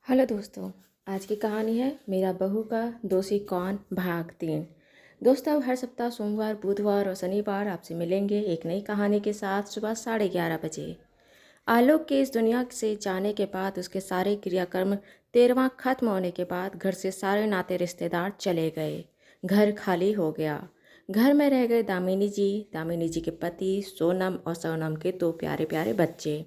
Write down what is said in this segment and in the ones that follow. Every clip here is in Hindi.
हेलो दोस्तों। आज की कहानी है मेरा बहू का दोषी कौन भाग 3। दोस्तों, हर सप्ताह सोमवार, बुधवार और शनिवार आपसे मिलेंगे एक नई कहानी के साथ सुबह 11:30 बजे। आलोक के इस दुनिया से जाने के बाद उसके सारे क्रियाकर्म 13वां खत्म होने के बाद घर से सारे नाते रिश्तेदार चले गए। घर खाली हो गया। घर में रह गए दामिनी जी के पति सोनम और सोनम के 2 प्यारे प्यारे बच्चे।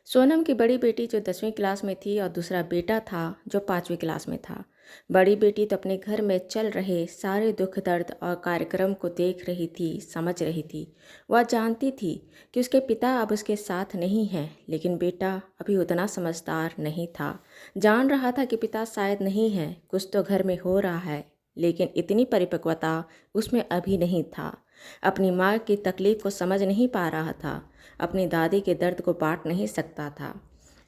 सोनम की बड़ी बेटी जो 10वीं क्लास में थी और दूसरा बेटा था जो 5वीं क्लास में था। बड़ी बेटी तो अपने घर में चल रहे सारे दुख दर्द और कार्यक्रम को देख रही थी, समझ रही थी। वह जानती थी कि उसके पिता अब उसके साथ नहीं हैं, लेकिन बेटा अभी उतना समझदार नहीं था। जान रहा था कि पिता शायद नहीं है, कुछ तो घर में हो रहा है, लेकिन इतनी परिपक्वता उसमें अभी नहीं था। अपनी माँ की तकलीफ को समझ नहीं पा रहा था, अपनी दादी के दर्द को बांट नहीं सकता था।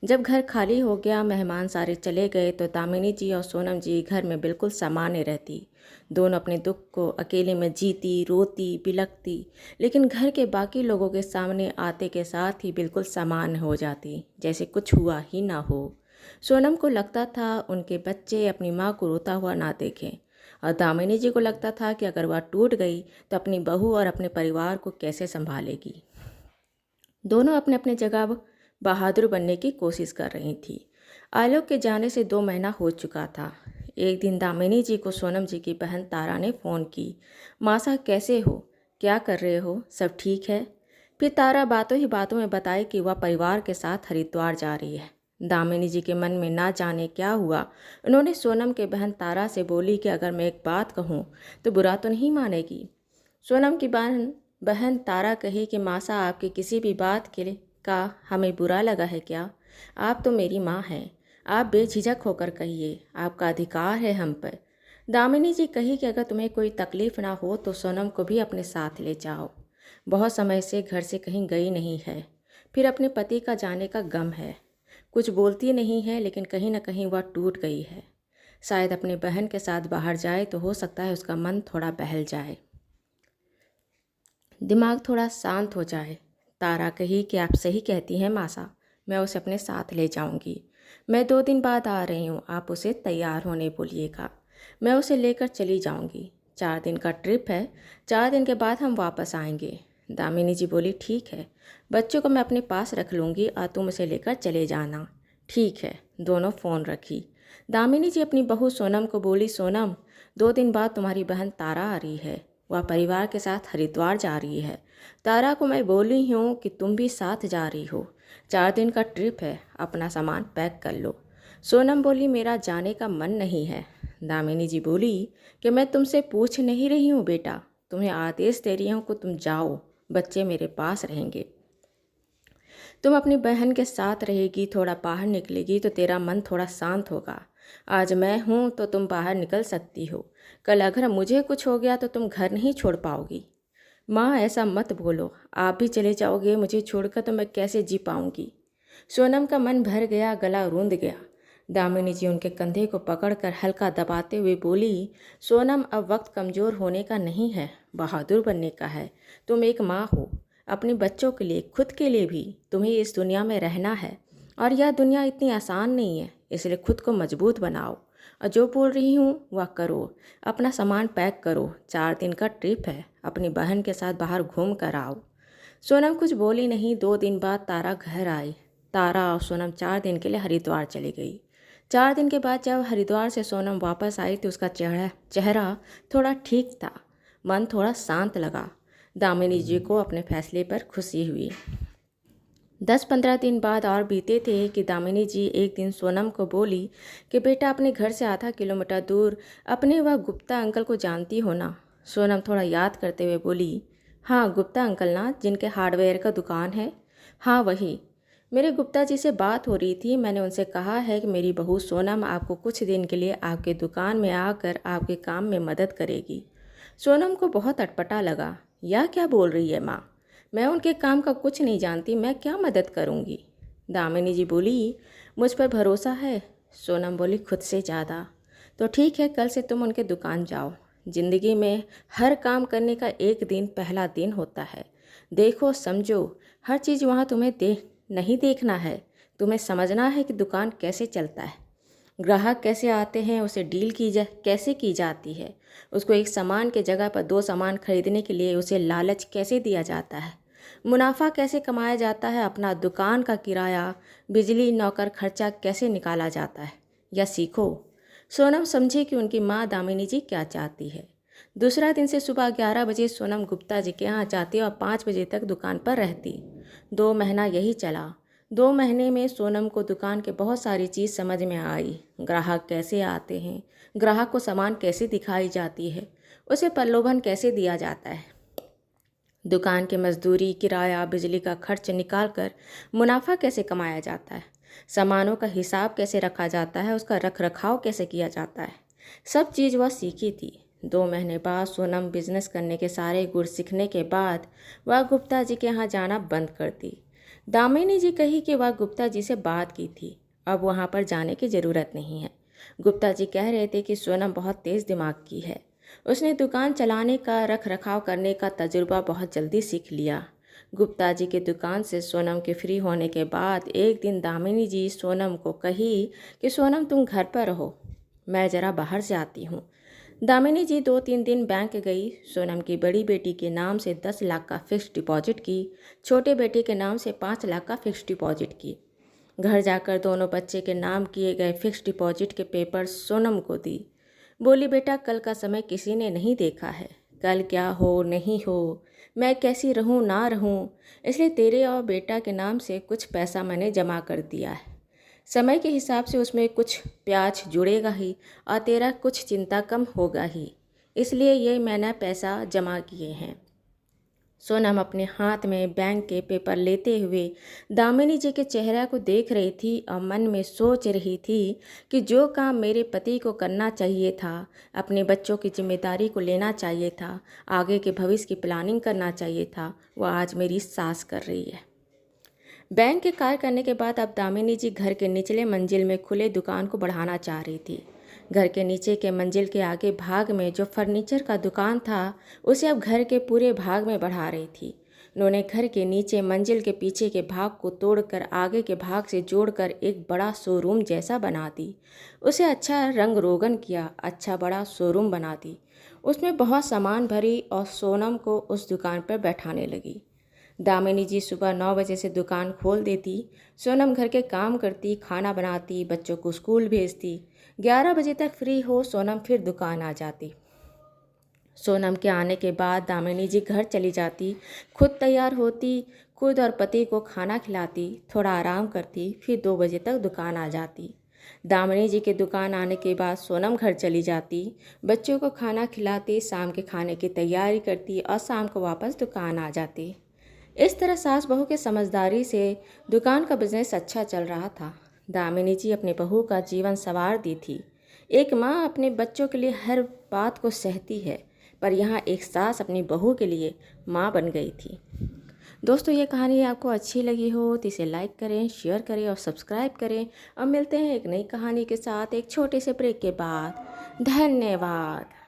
जब घर खाली हो गया, मेहमान सारे चले गए, तो दामिनी जी और सोनम जी घर में बिल्कुल सामान्य रहती। दोनों अपने दुख को अकेले में जीती, रोती, बिलखती, लेकिन घर के बाकी लोगों के सामने आते के साथ ही बिल्कुल सामान्य हो जाती, जैसे कुछ हुआ ही ना हो। सोनम को लगता था उनके बच्चे अपनी माँ को रोता हुआ ना देखें, और दामिनी जी को लगता था कि अगर वह टूट गई तो अपनी बहू और अपने परिवार को कैसे संभालेगी। दोनों अपने अपने जगह बहादुर बनने की कोशिश कर रही थी। आलोक के जाने से 2 महीना हो चुका था। एक दिन दामिनी जी को सोनम जी की बहन तारा ने फ़ोन की। मासा, कैसे हो? क्या कर रहे हो? सब ठीक है? फिर तारा बातों ही बातों में बताई कि वह परिवार के साथ हरिद्वार जा रही है। दामिनी जी के मन में ना जाने क्या हुआ। उन्होंने सोनम के बहन तारा से बोली कि अगर मैं एक बात कहूँ तो बुरा तो नहीं मानेगी। सोनम की बहन तारा कही कि मासा, आपकी किसी भी बात के लिए का हमें बुरा लगा है क्या? आप तो मेरी माँ हैं। आप बेझिझक होकर कहिए, आपका अधिकार है हम पर। दामिनी जी कही कि अगर तुम्हें कोई तकलीफ़ ना हो तो सोनम को भी अपने साथ ले जाओ। बहुत समय से घर से कहीं गई नहीं है, फिर अपने पति का जाने का गम है। कुछ बोलती नहीं है, लेकिन कहीं ना कहीं वह टूट गई है। शायद अपनी बहन के साथ बाहर जाए तो हो सकता है उसका मन थोड़ा बहल जाए, दिमाग थोड़ा शांत हो जाए। तारा कही कि आप सही कहती हैं मासा, मैं उसे अपने साथ ले जाऊंगी। मैं 2 दिन बाद आ रही हूँ, आप उसे तैयार होने बोलिएगा। मैं उसे लेकर चली जाऊंगी। 4 दिन का ट्रिप है, 4 दिन के बाद हम वापस आएंगे। दामिनी जी बोली, ठीक है, बच्चों को मैं अपने पास रख लूँगी और तुम उसे लेकर चले जाना। ठीक है। दोनों फ़ोन रखी। दामिनी जी अपनी बहू सोनम को बोली, सोनम, 2 दिन बाद तुम्हारी बहन तारा आ रही है। वह परिवार के साथ हरिद्वार जा रही है। तारा को मैं बोली हूँ कि तुम भी साथ जा रही हो। 4 दिन का ट्रिप है, अपना सामान पैक कर लो। सोनम बोली, मेरा जाने का मन नहीं है। दामिनी जी बोली कि मैं तुमसे पूछ नहीं रही हूँ बेटा, तुम्हें आदेश दे रही हूँ कि तुम जाओ, बच्चे मेरे पास रहेंगे। तुम अपनी बहन के साथ रहेगी, थोड़ा बाहर निकलेगी तो तेरा मन थोड़ा शांत होगा। आज मैं हूँ तो तुम बाहर निकल सकती हो, कल अगर मुझे कुछ हो गया तो तुम घर नहीं छोड़ पाओगी। माँ, ऐसा मत बोलो, आप भी चले जाओगे मुझे छोड़कर तो मैं कैसे जी पाऊँगी। सोनम का मन भर गया, गला रूंध गया। दामिनी जी उनके कंधे को पकड़कर हल्का दबाते हुए बोली, सोनम, अब वक्त कमज़ोर होने का नहीं है, बहादुर बनने का है। तुम एक माँ हो, अपने बच्चों के लिए, खुद के लिए भी तुम्हें इस दुनिया में रहना है, और यह दुनिया इतनी आसान नहीं है, इसलिए खुद को मजबूत बनाओ और जो बोल रही हूँ वह करो। अपना सामान पैक करो, 4 दिन का ट्रिप है, अपनी बहन के साथ बाहर घूम कर आओ। सोनम कुछ बोली नहीं। 2 दिन बाद तारा घर आई। तारा और सोनम 4 दिन के लिए हरिद्वार चली गई। 4 दिन के बाद जब हरिद्वार से सोनम वापस आई तो उसका चेहरा थोड़ा ठीक था, मन थोड़ा शांत लगा। दामिनी जी को अपने फैसले पर खुशी हुई। 10-15 दिन बाद और बीते थे कि दामिनी जी एक दिन सोनम को बोली कि बेटा, अपने घर से आधा किलोमीटर दूर अपने वह गुप्ता अंकल को जानती हो ना? सोनम थोड़ा याद करते हुए बोली, हाँ, गुप्ता अंकल ना, जिनके हार्डवेयर का दुकान है। हाँ, वही। मेरे गुप्ता जी से बात हो रही थी, मैंने उनसे कहा है कि मेरी बहू सोनम आपको कुछ दिन के लिए आपके दुकान में आकर आपके काम में मदद करेगी। सोनम को बहुत अटपटा लगा। यह क्या बोल रही है माँ? मैं उनके काम का कुछ नहीं जानती, मैं क्या मदद करूँगी? दामिनी जी बोली, मुझ पर भरोसा है? सोनम बोली, खुद से ज़्यादा। तो ठीक है, कल से तुम उनके दुकान जाओ। ज़िंदगी में हर काम करने का एक दिन पहला दिन होता है। देखो, समझो, हर चीज़ वहाँ तुम्हें नहीं देखना है, तुम्हें समझना है कि दुकान कैसे चलता है, ग्राहक कैसे आते हैं, उसे डील कैसे की जाती है, उसको एक सामान के जगह पर दो सामान खरीदने के लिए उसे लालच कैसे दिया जाता है, मुनाफा कैसे कमाया जाता है, अपना दुकान का किराया, बिजली, नौकर खर्चा कैसे निकाला जाता है। या सीखो। सोनम समझी कि उनकी माँ दामिनी जी क्या चाहती है। दूसरा दिन से सुबह 11 बजे सोनम गुप्ता जी के यहाँ जाती और 5 बजे तक दुकान पर रहती। 2 महीना यही चला। 2 महीने में सोनम को दुकान के बहुत सारी चीज़ समझ में आई। ग्राहक कैसे आते हैं, ग्राहक को सामान कैसे दिखाई जाती है, उसे प्रलोभन कैसे दिया जाता है, दुकान के मजदूरी, किराया, बिजली का खर्च निकाल कर मुनाफा कैसे कमाया जाता है, सामानों का हिसाब कैसे रखा जाता है, उसका रख रखाव कैसे किया जाता है। सब चीज़ वह सीखी थी। 2 महीने बाद सोनम बिजनेस करने के सारे गुर सीखने के बाद वह गुप्ता जी के यहाँ जाना बंद कर दी। दामिनी जी कही कि वह गुप्ता जी से बात की थी, अब वहाँ पर जाने की ज़रूरत नहीं है। गुप्ता जी कह रहे थे कि सोनम बहुत तेज़ दिमाग की है, उसने दुकान चलाने का, रख रखाव करने का तजुर्बा बहुत जल्दी सीख लिया। गुप्ता जी के दुकान से सोनम के फ्री होने के बाद एक दिन दामिनी जी सोनम को कही कि सोनम तुम घर पर रहो, मैं ज़रा बाहर से आती हूँ। दामिनी जी 2-3 दिन बैंक गई। सोनम की बड़ी बेटी के नाम से 10 लाख का फिक्स्ड डिपॉजिट की, छोटे बेटे के नाम से 5 लाख का फिक्स्ड डिपॉजिट की। घर जाकर दोनों बच्चे के नाम किए गए फिक्स्ड डिपॉजिट के पेपर सोनम को दी। बोली, बेटा कल का समय किसी ने नहीं देखा है, कल क्या हो नहीं हो, मैं कैसी रहूं ना रहूं, इसलिए तेरे और बेटा के नाम से कुछ पैसा मैंने जमा कर दिया है। समय के हिसाब से उसमें कुछ ब्याज जुड़ेगा ही और तेरा कुछ चिंता कम होगा ही, इसलिए ये मैंने पैसा जमा किए हैं। सोनम अपने हाथ में बैंक के पेपर लेते हुए दामिनी जी के चेहरे को देख रही थी और मन में सोच रही थी कि जो काम मेरे पति को करना चाहिए था, अपने बच्चों की जिम्मेदारी को लेना चाहिए था, आगे के भविष्य की प्लानिंग करना चाहिए था, वह आज मेरी सास कर रही है। बैंक के कार्य करने के बाद अब दामिनी जी घर के निचले मंजिल में खुले दुकान को बढ़ाना चाह रही थी। घर के नीचे के मंजिल के आगे भाग में जो फर्नीचर का दुकान था उसे अब घर के पूरे भाग में बढ़ा रही थी। उन्होंने घर के नीचे मंजिल के पीछे के भाग को तोड़कर आगे के भाग से जोड़कर एक बड़ा शोरूम जैसा बना दी। उसे अच्छा रंग रोगन किया, अच्छा बड़ा शोरूम बना दी। उसमें बहुत सामान भरी और सोनम को उस दुकान पर बैठाने लगी। दामिनी जी सुबह 9 बजे से दुकान खोल देती। सोनम घर के काम करती, खाना बनाती, बच्चों को स्कूल भेजती। 11 बजे तक फ्री हो सोनम फिर दुकान आ जाती। सोनम के आने के बाद दामिनी जी घर चली जाती, खुद तैयार होती, खुद और पति को खाना खिलाती, थोड़ा आराम करती, फिर 2 बजे तक दुकान आ जाती। दामिनी जी के दुकान आने के बाद सोनम घर चली जाती, बच्चों को खाना खिलाती, शाम के खाने की तैयारी करती और शाम को वापस दुकान आ जाती। इस तरह सास बहू के समझदारी से दुकान का बिजनेस अच्छा चल रहा था। दामिनी जी अपने बहू का जीवन संवार दी थी। एक माँ अपने बच्चों के लिए हर बात को सहती है, पर यहाँ एक सास अपनी बहू के लिए माँ बन गई थी। दोस्तों, ये कहानी आपको अच्छी लगी हो तो इसे लाइक करें, शेयर करें और सब्सक्राइब करें। अब मिलते हैं एक नई कहानी के साथ एक छोटे से ब्रेक के बाद। धन्यवाद।